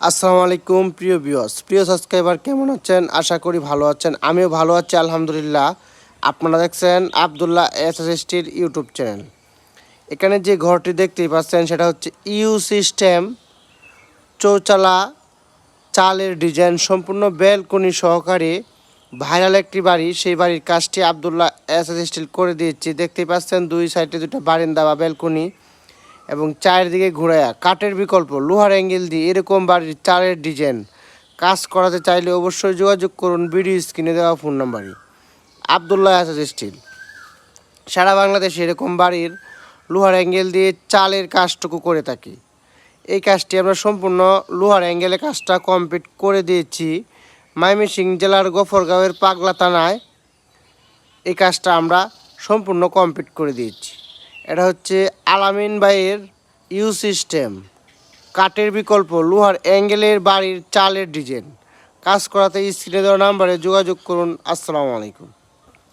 আসসালামু আলাইকুম প্রিয় সাবস্ক্রাইবার, কেমন আছেন? আশা করি ভালো আছেন। আমিও ভালো আছি আলহামদুলিল্লাহ। আপনারা দেখছেন আবদুল্লাহ এসএসএসটির ইউটিউব চ্যানেল। এখানে যে ঘরটি দেখতেই পাচ্ছেন সেটা হচ্ছে ইউ সিস্টেম চৌচালা চালের ডিজাইন সম্পূর্ণ ব্যালকনি সহকারে ভাইরাল একটি বাড়ি। সেই বাড়ির কাজটি আবদুল্লাহ এসএসএসটি করে দিয়েছি। দেখতেই পাচ্ছেন দুই সাইডে দুটো বারান্দা বা ব্যালকনি এবং চারিদিকে ঘুরায়া কাঠের বিকল্প লোহার অ্যাঙ্গেল দিয়ে এরকম বাড়ির চালের ডিজাইন কাজ করাতে চাইলে অবশ্যই যোগাযোগ করুন ভিডিও স্ক্রিনে দেওয়া ফোন নাম্বারে। আবদুল্লাহ এসএস স্টিল সারা বাংলাদেশে এরকম বাড়ির লোহার অ্যাঙ্গেল দিয়ে চালের কাজটুকু করে থাকি। এই কাজটি আমরা সম্পূর্ণ লোহার অ্যাঙ্গেলে কাজটা কমপ্লিট করে দিয়েছি ময়মনসিংহ জেলার গফরগাঁওয়ের পাগলা থানায়। এই কাজটা আমরা সম্পূর্ণ কমপ্লিট করে দিয়েছি। এটা হচ্ছে আলামিন ভাইয়ের ইউ সিস্টেম কাঠের বিকল্প লোহার অ্যাঙ্গেলের বাড়ির চালের ডিজাইন কাজ করাতে স্ক্রিনে দেওয়া নাম্বারে যোগাযোগ করুন। আসসালামু আলাইকুম।